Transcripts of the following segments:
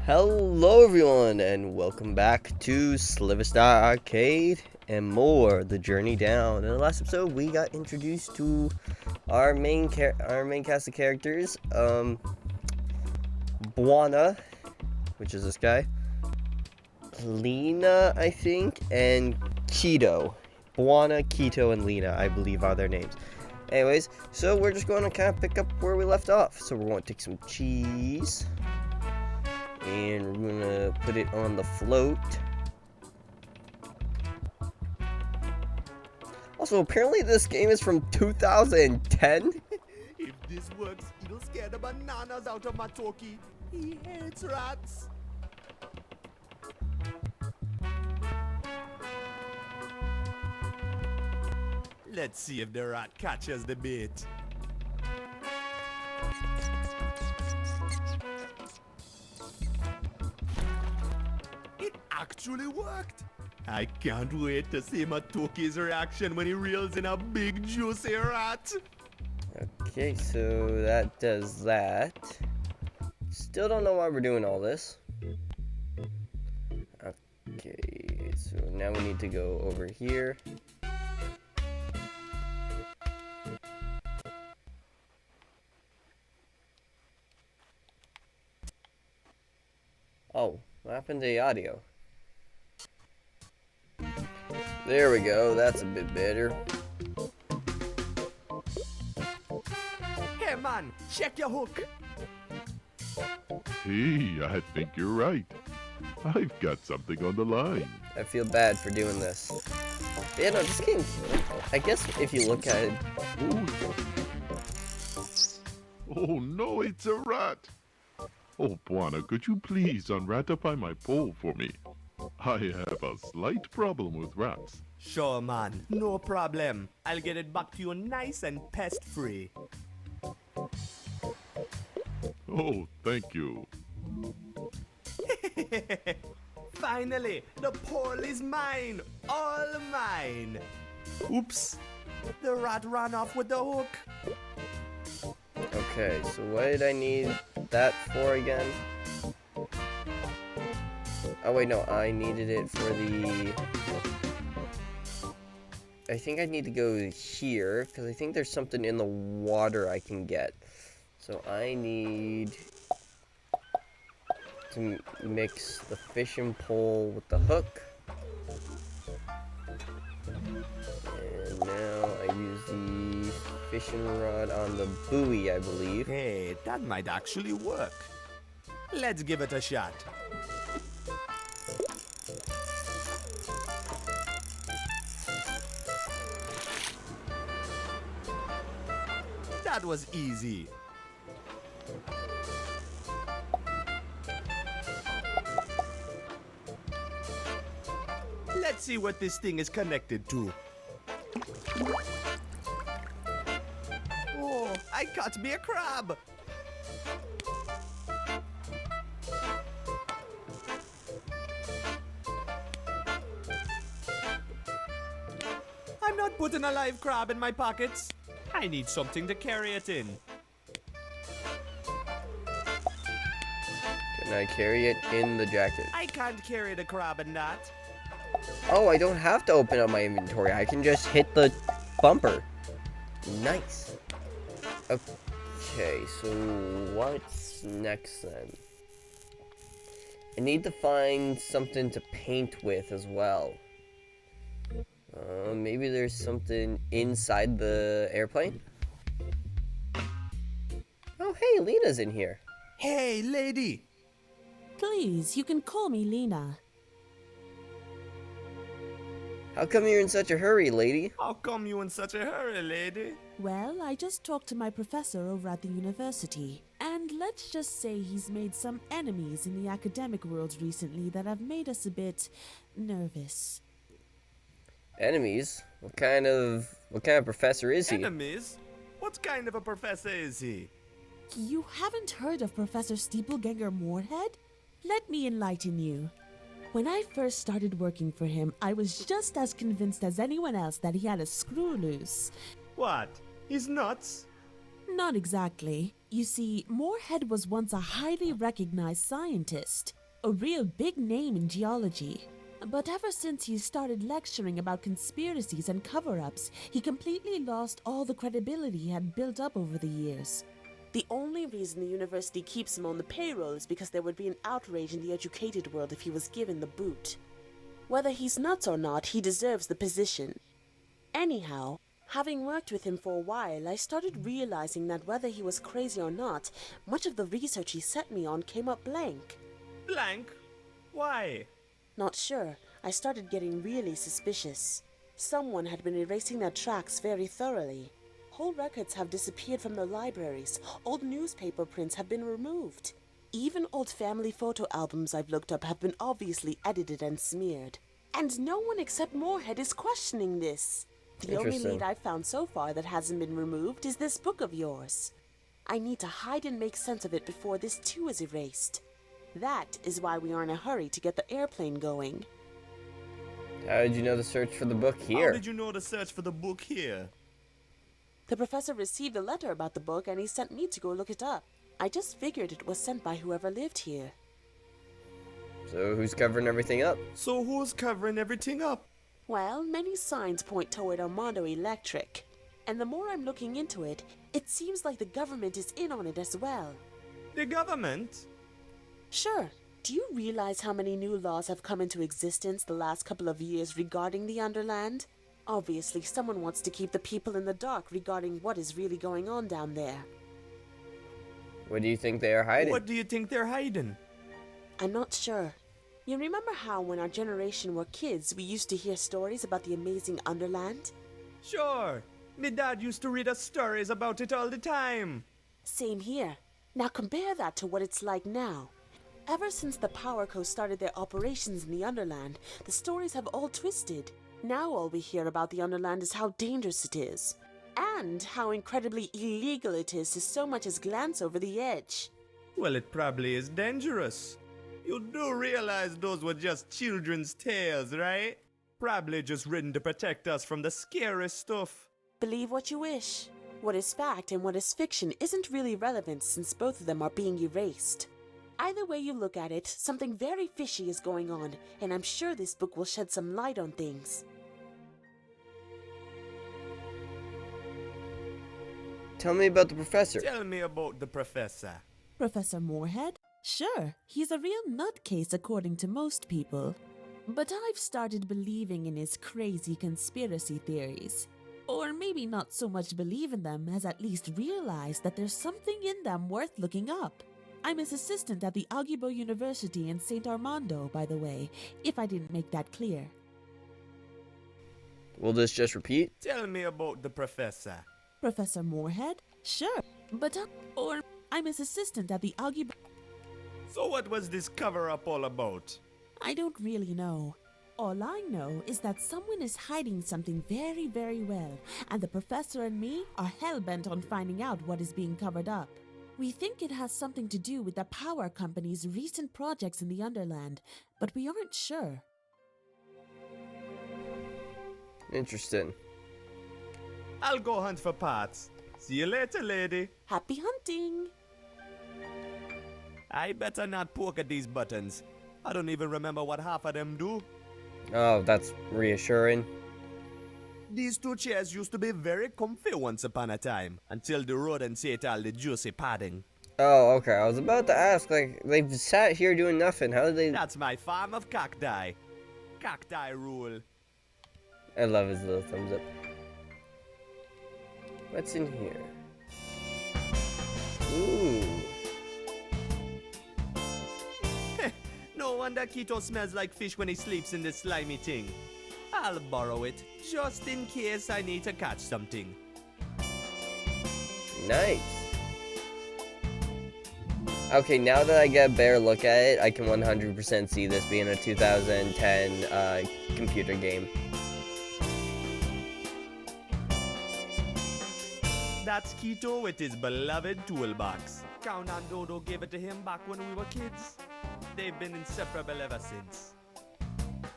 Hello everyone and welcome back to SliverStar Arcade and more, the journey down. In the last episode we got introduced to our main cast of characters, Buana, which is this guy, Lena, I think, and Keto. Buana, Keto, and Lena, I believe, are their names. Anyways, so we're just going to kind of pick up where we left off. So we're going to take some cheese and we're gonna put it on the float. Also, apparently this game is from 2010. If this works, it'll scare the bananas out of Matoki. He hates rats. Let's see if the rat catches the bait. It actually worked. I can't wait to see Matoki's reaction when he reels in a big juicy rat. Okay, so that does that. Still don't know why we're doing all this. Okay, so now we need to go over here. Oh, what happened to the audio? There we go, that's a bit better. Hey man, check your hook. Hey, I think you're right. I've got something on the line. I feel bad for doing this. But yeah, no, this game, I guess if you look at it, Oh no, it's a rat. Oh, Buana, could you please unratify my pole for me? I have a slight problem with rats. Sure man, no problem. I'll get it back to you nice and pest-free. Oh, thank you. Finally, the pole is mine, all mine. Oops, the rat ran off with the hook. okay, so what did I need that for again? Oh wait, no, I needed it for the... I think I need to go here, because I think there's something in the water I can get. So I need to mix the fishing pole with the hook. And now I use the fishing rod on the buoy, I believe. Hey, that might actually work. Let's give it a shot. That was easy. Let's see what this thing is connected to. Oh, I caught me a crab. I'm not putting a live crab in my pockets. I need something to carry it in. Can I carry it in the jacket? I can't carry the crab in that. Oh, I don't have to open up my inventory. I can just hit the bumper. Nice. Okay, so what's next then? I need to find something to paint with as well. Maybe there's something inside the airplane? Oh, hey, Lena's in here. Hey, lady. Please, you can call me Lena. How come you're in such a hurry, lady? How come you in such a hurry, lady? Well, I just talked to my professor over at the university. And let's just say he's made some enemies in the academic world recently that have made us a bit nervous. Enemies? What kind of professor is he? Enemies? What kind of a professor is he? You haven't heard of Professor Steepleganger Moorhead? Let me enlighten you. When I first started working for him, I was just as convinced as anyone else that he had a screw loose. What? He's nuts? Not exactly. You see, Moorhead was once a highly recognized scientist, a real big name in geology. But ever since he started lecturing about conspiracies and cover-ups, he completely lost all the credibility he had built up over the years. The only reason the university keeps him on the payroll is because there would be an outrage in the educated world if he was given the boot. Whether he's nuts or not, he deserves the position. Anyhow, having worked with him for a while, I started realizing that whether he was crazy or not, much of the research he set me on came up blank. Blank? Why? Not sure. I started getting really suspicious. Someone had been erasing their tracks very thoroughly. Whole records have disappeared from the libraries. Old newspaper prints have been removed. Even old family photo albums I've looked up have been obviously edited and smeared. And no one except Moorhead is questioning this. The only lead I've found so far that hasn't been removed is this book of yours. I need to hide and make sense of it before this too is erased. That is why we are in a hurry to get the airplane going. How did you know to search for the book here? How did you know to search for the book here? The professor received a letter about the book and he sent me to go look it up. I just figured it was sent by whoever lived here. So who's covering everything up? So who's covering everything up? Well, many signs point toward Armando Electric. And the more I'm looking into it, it seems like the government is in on it as well. The government? Sure. Do you realize how many new laws have come into existence the last couple of years regarding the Underland? Obviously, someone wants to keep the people in the dark regarding what is really going on down there. What do you think they are hiding? What do you think they're hiding? I'm not sure. You remember how when our generation were kids, we used to hear stories about the amazing Underland? Sure. Me dad used to read us stories about it all the time. Same here. Now compare that to what it's like now. Ever since the Power Co started their operations in the Underland, the stories have all twisted. Now all we hear about the Underland is how dangerous it is. And how incredibly illegal it is to so much as glance over the edge. Well, it probably is dangerous. You do realize those were just children's tales, right? Probably just written to protect us from the scary stuff. Believe what you wish. What is fact and what is fiction isn't really relevant since both of them are being erased. Either way you look at it, something very fishy is going on, and I'm sure this book will shed some light on things. Tell me about the professor. Tell me about the professor. Professor Moorhead? Sure, he's a real nutcase according to most people. But I've started believing in his crazy conspiracy theories. Or maybe not so much believe in them as at least realize that there's something in them worth looking up. I'm his assistant at the Augubo University in St. Armando, by the way, if I didn't make that clear. Will this just repeat? Tell me about the professor. Professor Moorhead? Sure, but I'm his assistant at the Augubo... So what was this cover-up all about? I don't really know. All I know is that someone is hiding something very, very well, and the professor and me are hell-bent on finding out what is being covered up. We think it has something to do with the power company's recent projects in the Underland, but we aren't sure. Interesting. I'll go hunt for parts. See you later, lady. Happy hunting! I better not poke at these buttons. I don't even remember what half of them do. Oh, that's reassuring. These two chairs used to be very comfy once upon a time, until the rodents ate all the juicy padding. Oh, okay. I was about to ask, like, they've sat here doing nothing. How did they... That's my farm of cacti. Cacti rule. I love his little thumbs up. What's in here? Ooh. No wonder Keto smells like fish when he sleeps in this slimy thing. I'll borrow it, just in case I need to catch something. Nice. Okay, now that I get a better look at it, I can 100% see this being a 2010 computer game. That's Keto with his beloved toolbox. Count and Dodo gave it to him back when we were kids. They've been inseparable ever since.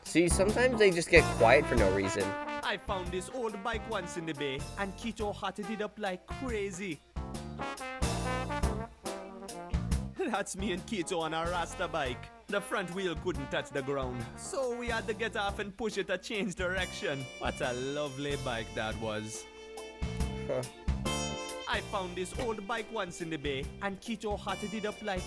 See, sometimes they just get quiet for no reason. I found this old bike once in the bay, and Keto hotted it up like crazy. That's me and Keto on our Rasta bike. The front wheel couldn't touch the ground, so we had to get off and push it to change direction. What a lovely bike that was. Huh. I found this old bike once in the bay, and Keto hotted it up like...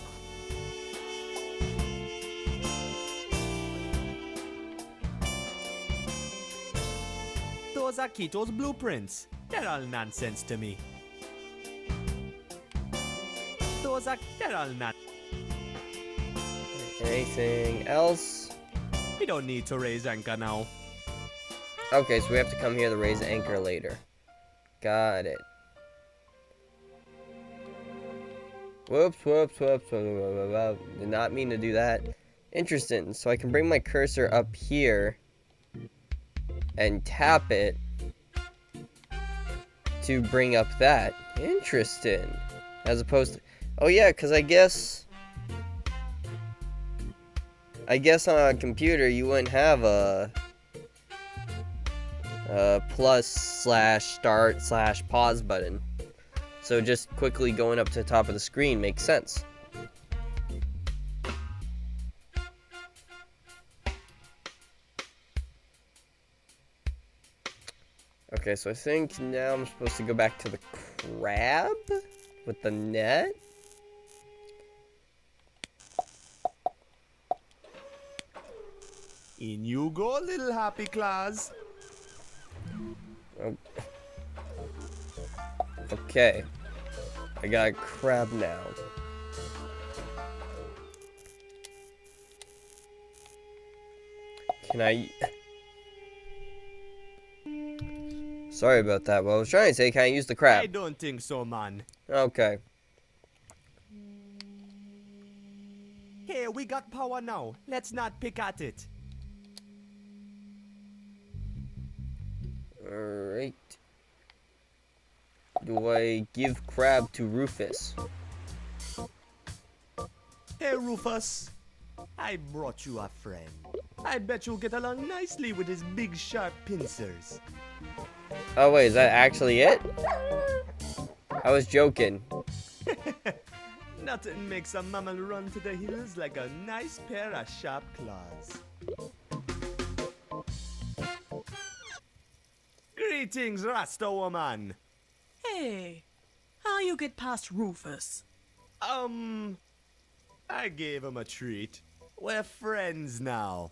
Those are Keto's blueprints. They're all nonsense to me. They're all not. Anything else? We don't need to raise anchor now. Okay, so we have to come here to raise anchor later. Got it. Whoops. Did not mean to do that. Interesting. So I can bring my cursor up here and tap it to bring up that. Interesting. As opposed to... Oh yeah, because I guess on a computer you wouldn't have a plus slash start slash pause button. So just quickly going up to the top of the screen makes sense. Okay, so I think now I'm supposed to go back to the crab with the net. In you go, little happy claws. Oh. Okay. I got a crab now. Can I... Sorry about that. What I was trying to say, can I use the I crab? don't think so, man. Okay. Hey, we got power now. Let's not pick at it. Alright. Do I give crab to Rufus? Hey, Rufus. I brought you a friend. I bet you'll get along nicely with his big sharp pincers. Oh wait, is that actually it? I was joking. Nothing makes a mammal run to the hills like a nice pair of sharp claws. Greetings, Rasta woman. Hey, how you get past Rufus? I gave him a treat. We're friends now.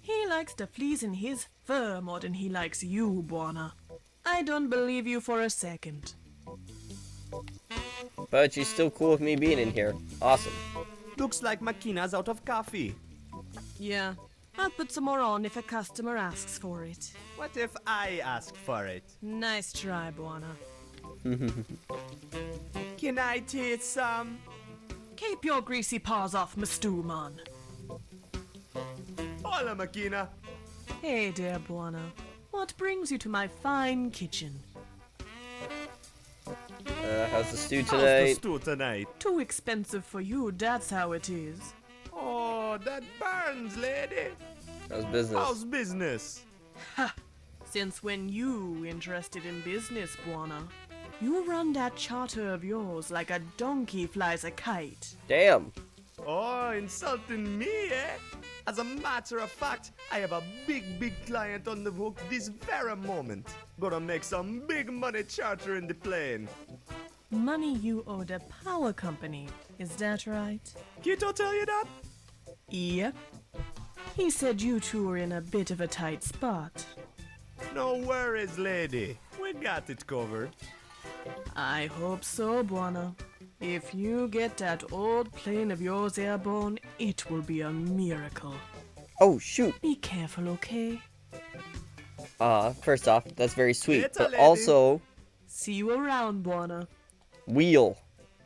He likes the fleas in his fur more than he likes you, Buona. I don't believe you for a second. But she's still cool with me being in here. Awesome. Looks like Makina's out of coffee. Yeah, I'll put some more on if a customer asks for it. What if I ask for it? Nice try, Buona. Can I taste some? Keep your greasy paws off my stew, man. Hola, Makina. Hey, dear Buona. What brings you to my fine kitchen? How's the stew How's the tonight? stew tonight? Too expensive for you, that's how it is. Oh, that burns, lady. How's business? How's business? Ha! Since when you interested in business, Buona? You run that charter of yours like a donkey flies a kite. Damn. Oh, insulting me, eh? As a matter of fact, I have a big client on the hook this very moment. Gonna make some big money chartering the plane. Money you owe the power company, is that right? Kito tell you that? Yep. He said you two were in a bit of a tight spot. No worries, lady. We got it covered. I hope so, Buona. If you get that old plane of yours airborne, it will be a miracle. Oh, shoot. Be careful, okay? First off, that's very sweet. It's a But lady. also, See you around, Buona. wheel.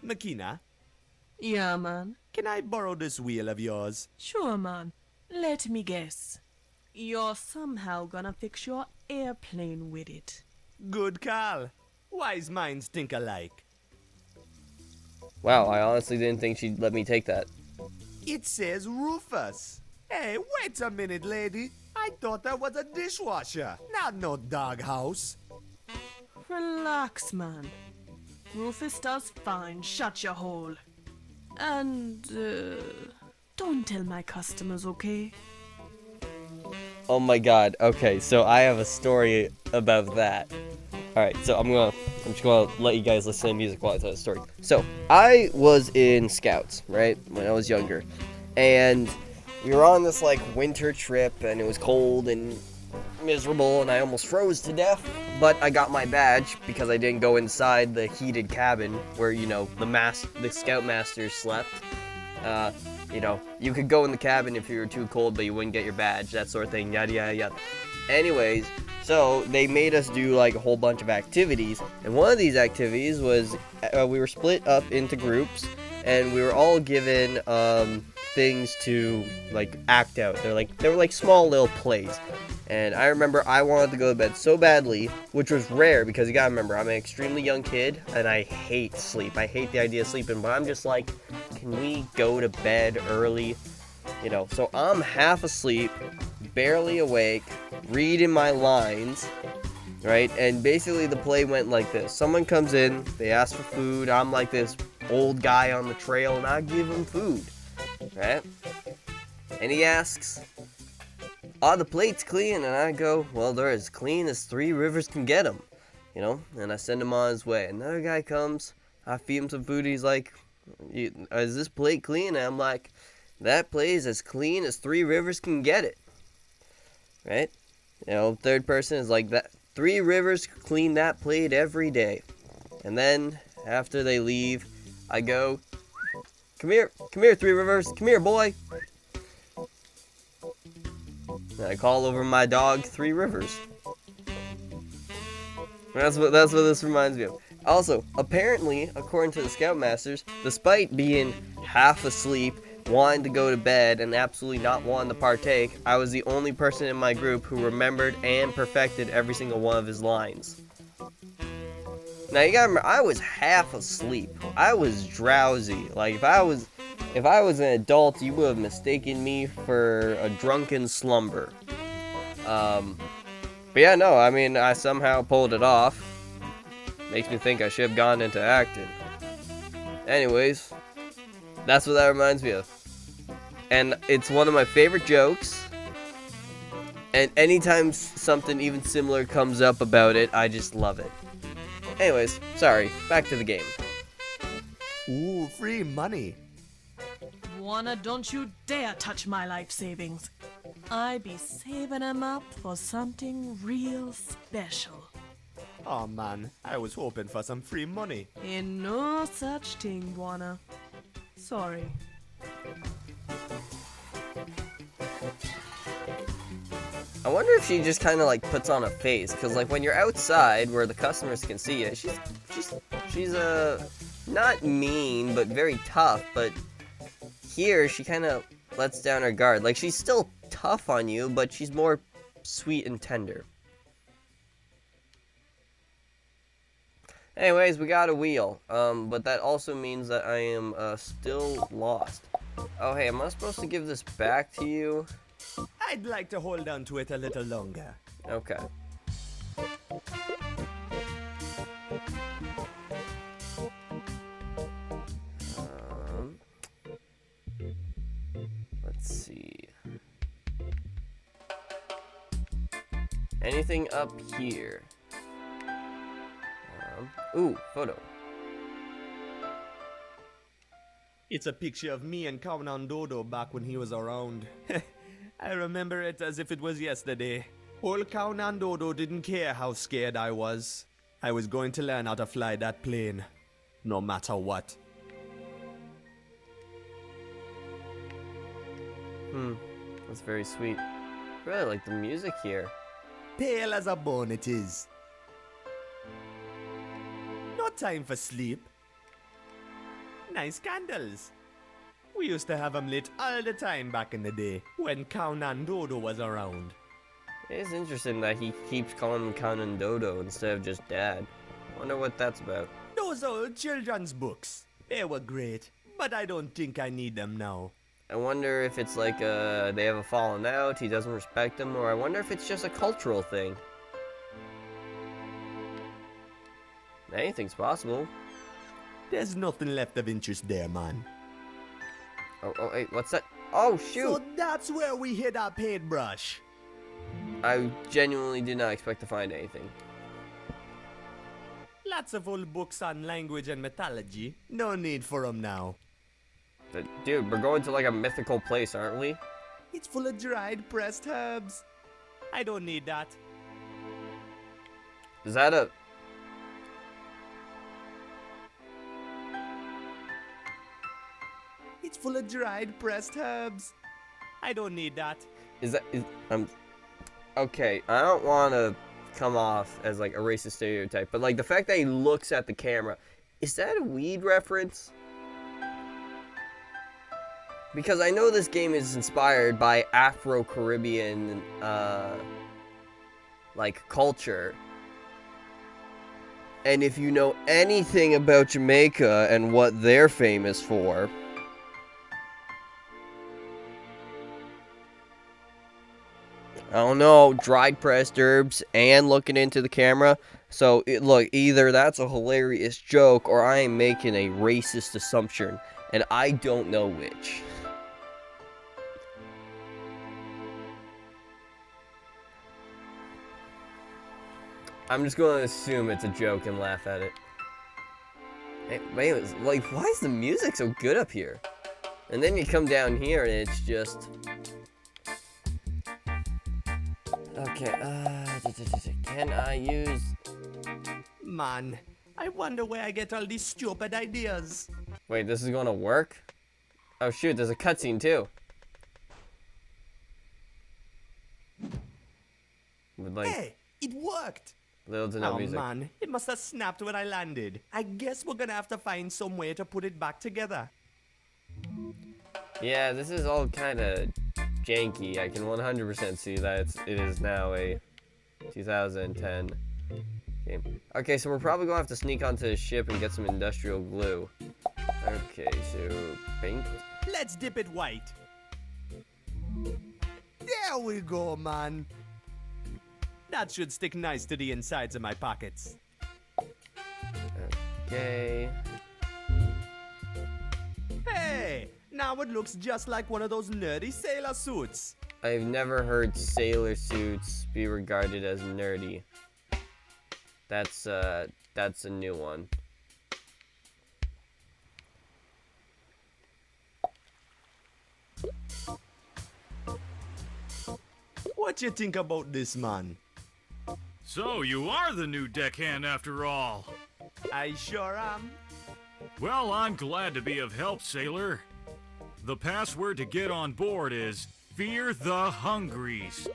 Makina, Yeah, man. can I borrow this wheel of yours? Sure, man. Let me guess. You're somehow gonna fix your airplane with it. Good call. Wise minds think alike. Wow, I honestly didn't think she'd let me take that. It says Rufus. Hey, wait a minute, lady. I thought that was a dishwasher, not no doghouse. Relax, man. Rufus does fine. Shut your hole. And, don't tell my customers, okay? Oh my god. Okay, so I have a story about that. Alright, so I'm just gonna let you guys listen to music while I tell the story. So, I was in Scouts, right? When I was younger. And we were on this, like, winter trip, and it was cold and miserable, and I almost froze to death. But I got my badge because I didn't go inside the heated cabin where, you know, the Scoutmasters slept. You know, you could go in the cabin if you were too cold, but you wouldn't get your badge, that sort of thing, yada yada yada. Anyways, so they made us do like a whole bunch of activities, and one of these activities was we were split up into groups, and we were all given things to like act out. They were like small little plays. And I remember I wanted to go to bed so badly, which was rare because you gotta remember, I'm an extremely young kid and I hate sleep. I hate the idea of sleeping, but I'm just like, can we go to bed early? You know, so I'm half asleep, barely awake, reading my lines, right? And basically the play went like this. Someone comes in, they ask for food, I'm like this old guy on the trail and I give him food, right? And he asks, "Are the plates clean?" And I go, "Well, they're as clean as 3 rivers can get them," you know, and I send him on his way. Another guy comes, I feed him some food, he's like, "Is this plate clean?" And I'm like, "That plate is as clean as 3 rivers can get it," right? You know, third person is like, "That 3 rivers clean that plate every day." And then, after they leave, I go, come here, 3 rivers, come here, boy." And I call over my dog, 3 Rivers. That's what this reminds me of. Also, apparently, according to the Scoutmasters, despite being half asleep, wanting to go to bed, and absolutely not wanting to partake, I was the only person in my group who remembered and perfected every single one of his lines. Now you gotta remember, I was half asleep. I was drowsy. Like if I was an adult, you would have mistaken me for a drunken slumber. But yeah, no, I mean, I somehow pulled it off. Makes me think I should have gone into acting. Anyways, that's what that reminds me of. And it's one of my favorite jokes. And anytime something even similar comes up about it, I just love it. Anyways, sorry, back to the game. Ooh, free money. Buona, don't you dare touch my life savings. I be saving 'em up for something real special. Oh man, I was hoping for some free money. Ain't no such thing, Buona. Sorry. I wonder if she just kind of like puts on a face, cause like when you're outside where the customers can see you, she's not mean but very tough. But here she kind of lets down her guard. Like she's still tough on you, but she's more sweet and tender. Anyways, we got a wheel. But that also means that I am still lost. Oh hey, am I supposed to give this back to you? I'd like to hold on to it a little longer. Okay. Let's see. Anything up here? Ooh, photo. It's a picture of me and Kaunan Dodo back when he was around. I remember it as if it was yesterday. Old Kaunan Dodo didn't care how scared I was. I was going to learn how to fly that plane, no matter what. That's very sweet. I really like the music here. Pale as a bone it is. No time for sleep. Nice candles. We used to have them lit all the time back in the day, when Kaunan Dodo was around. It is interesting that he keeps calling him Conan Dodo instead of just Dad. Wonder what that's about. Those old children's books. They were great, but I don't think I need them now. I wonder if it's like they have a falling out, he doesn't respect them, or I wonder if it's just a cultural thing. Anything's possible. There's nothing left of interest there, man. Oh, wait, what's that? Oh, shoot! So that's where we hid our paintbrush. I genuinely did not expect to find anything. Lots of old books on language and mythology. No need for them now. But, dude, we're going to like a mythical place, aren't we? It's full of dried pressed herbs. I don't need that. Is that a... It's full of dried pressed herbs. I don't need that. Okay, I don't want to come off as like a racist stereotype, but like the fact that he looks at the camera, is that a weed reference? Because I know this game is inspired by Afro-Caribbean, like, culture. And if you know anything about Jamaica and what they're famous for... I don't know, dried pressed herbs and looking into the camera. So, look, either that's a hilarious joke or I am making a racist assumption. And I don't know which. I'm just going to assume it's a joke and laugh at it. Hey, wait, like, why is the music so good up here? And then you come down here and it's just... Okay, can I use... Man, I wonder where I get all these stupid ideas. Wait, this is gonna work? Oh shoot, there's a cutscene too. With like... Hey, it worked! Little to no Oh music. man, it must have snapped when I landed. I guess we're gonna have to find some way to put it back together. Yeah, this is all kind of janky. I can 100% see that it is now a 2010 game. Okay, so we're probably gonna have to sneak onto the ship and get some industrial glue. Okay, so paint. Let's dip it white. There we go, man. That should stick nice to the insides of my pockets. Okay. Hey, now it looks just like one of those nerdy sailor suits. I've never heard sailor suits be regarded as nerdy. That's a new one. What you think about this, man? So, you are the new deckhand after all. I sure am. Well, I'm glad to be of help, sailor. The password to get on board is Fear the Hungries.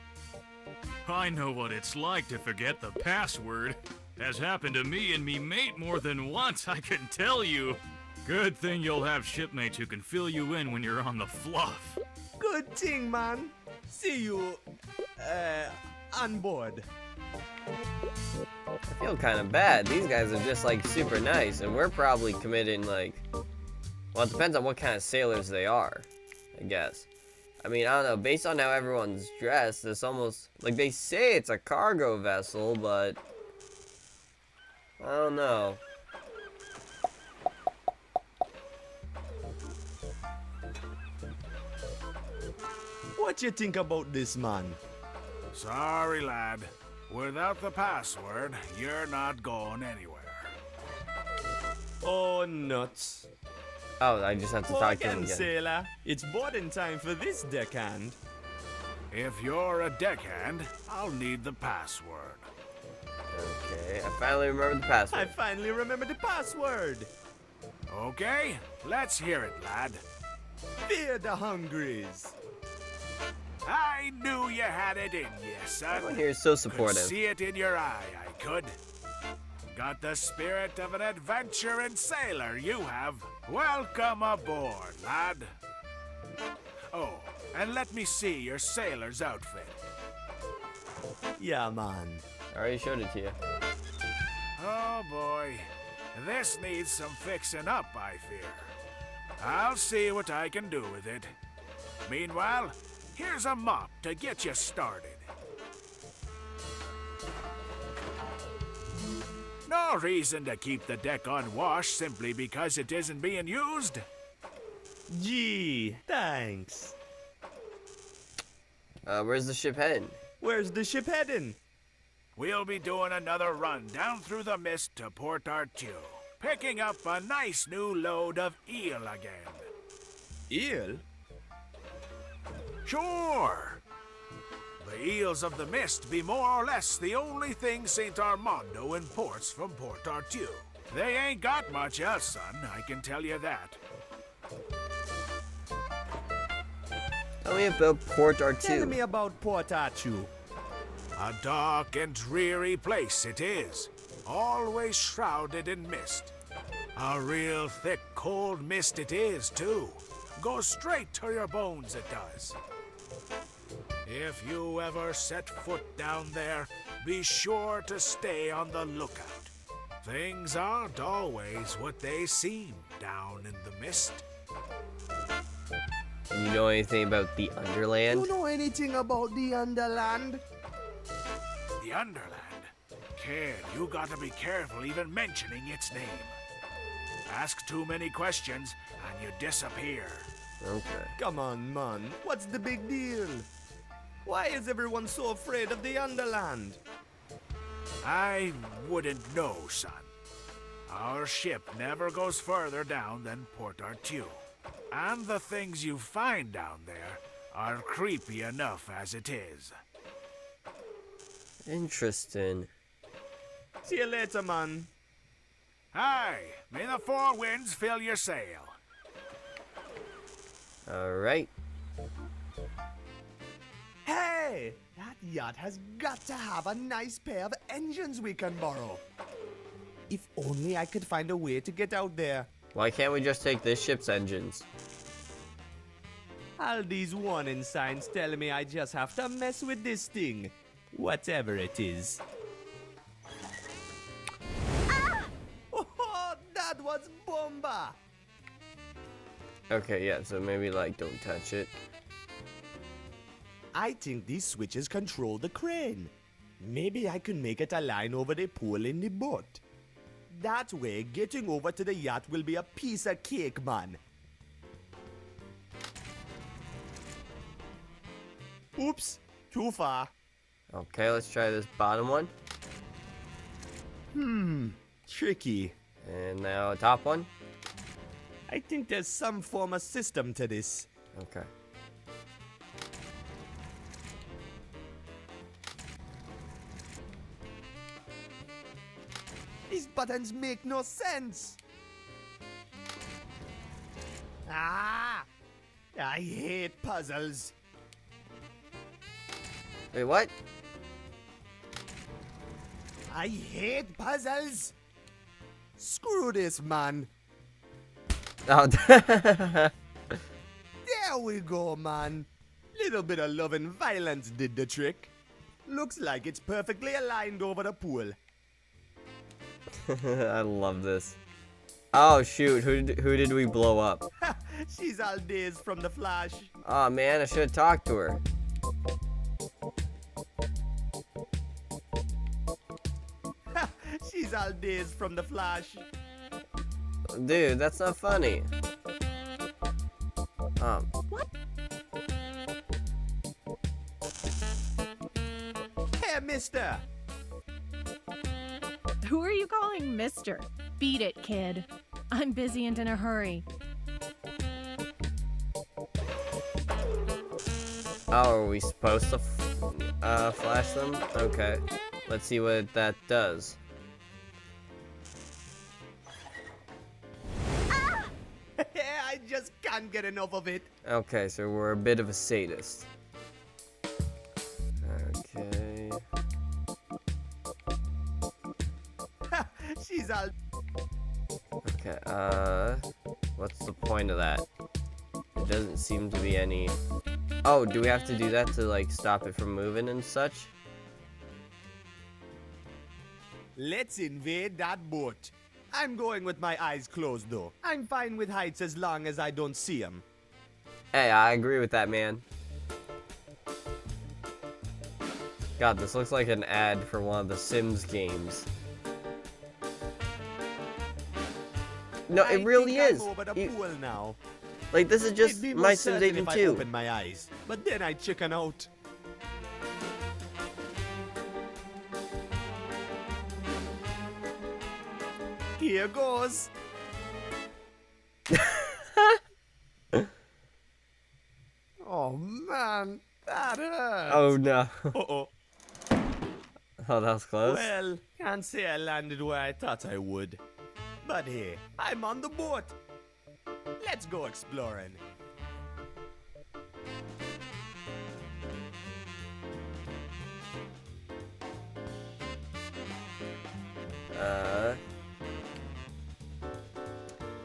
I know what it's like to forget the password. Has happened to me and me mate more than once, I can tell you. Good thing you'll have shipmates who can fill you in when you're on the fluff. Good thing, man. See you, on board. I feel kind of bad. These guys are just like super nice, and we're probably committing like, well, it depends on what kind of sailors they are, I guess. I mean, I don't know. Based on how everyone's dressed, it's almost like they say it's a cargo vessel, but I don't know. What you think about this, man? Sorry, lad. Without the password, you're not going anywhere. Oh, nuts. Oh, I just have to talk to him Again, again. sailor. It's boarding time for this deckhand. If you're a deckhand, I'll need the password. Okay, I finally remembered the password. I finally remember the password. Okay, let's hear it, lad. Fear the Hungries. I knew you had it in you, son. Everyone here is so Could supportive. see it in your eye, I could. Got the spirit of an adventuring sailor, you have. Welcome aboard, lad. Oh, and let me see your sailor's outfit. Yeah, man. I already showed it to you. Oh boy, this needs some fixing up, I fear. I'll see what I can do with it. Meanwhile, here's a mop to get you started. No reason to keep the deck unwashed simply because it isn't being used. Gee, thanks. Where's the ship heading? Where's the ship heading? We'll be doing another run down through the mist to Port Artue, picking up a nice new load of eel again. Eel? Sure. The eels of the mist be more or less the only thing St. Armando imports from Port Artue. They ain't got much else, son, I can tell you that. Tell me about Port Tell Artue. me about Port Artue. A dark and dreary place it is, always shrouded in mist. A real thick, cold mist it is, too. Goes straight to your bones, it does. If you ever set foot down there, be sure to stay on the lookout. Things aren't always what they seem down in the mist. You know anything about the Underland? You know anything about the Underland? The Underland? Kid, you gotta be careful even mentioning its name. Ask too many questions and you disappear. Okay. Come on, man. What's the big deal? Why is everyone so afraid of the Underland? I wouldn't know, son. Our ship never goes further down than Port Artue. And the things you find down there are creepy enough as it is. Interesting. See you later, man. Aye, may the four winds fill your sail. Alright. Hey! That yacht has got to have a nice pair of engines we can borrow. If only I could find a way to get out there. Why can't we just take this ship's engines? All these warning signs telling me I just have to mess with this thing. Whatever it is. Ah! Oh, that was bomba! Okay, yeah, so maybe, like, don't touch it. I think these switches control the crane. Maybe I can make it align over the pole in the boat. That way, getting over to the yacht will be a piece of cake, man. Oops, too far. Okay, let's try this bottom one. Tricky. And now top one. I think there's some form of system to this. Okay. These buttons make no sense. Ah! I hate puzzles. Wait, what? I hate puzzles. Screw this, man. Oh, There we go, man. Little bit of love and violence did the trick. Looks like it's perfectly aligned over the pool. I love this. Oh shoot, who did we blow up? She's all dazed from the flash. Oh man, I should have talked to her. She's all dazed from the flash. Dude, that's not funny. Hey, mister. Who are you calling Mister? Beat it, kid. I'm busy and in a hurry. Oh, are we supposed to flash them? Okay. Let's see what that does. I just can't get enough of it. Okay, so we're a bit of a sadist. Okay. She's all... Okay, what's the point of that? It doesn't seem to be any... Oh, do we have to do that to, like, stop it from moving and such? Let's invade that boat. I'm going with my eyes closed, though. I'm fine with heights as long as I don't see them. Hey, I agree with that, man. God, this looks like an ad for one of the Sims games. No, I it really think is. I'm over the pool now. Like, this is just It'd be My more Sims certain 8 and if I 2. opened my eyes, but then I chicken out. Here goes. Oh man, that hurts. Oh no. Uh-oh. Oh, that was close. Well, can't say I landed where I thought I would. But hey, I'm on the boat. Let's go exploring.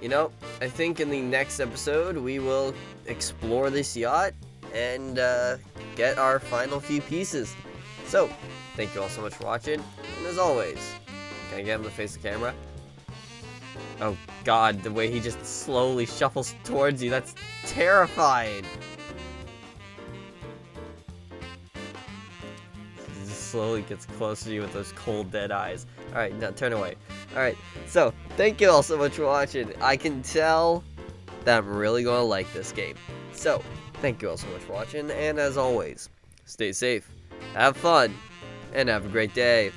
You know, I think in the next episode we will explore this yacht and get our final few pieces. So, thank you all so much for watching, and as always, can I get him to face the camera? Oh god, the way he just slowly shuffles towards you, that's terrifying! He just slowly gets closer to you with those cold, dead eyes. Alright, now turn away. Alright, so, thank you all so much for watching. I can tell that I'm really going to like this game. So, thank you all so much for watching, and as always, stay safe, have fun, and have a great day.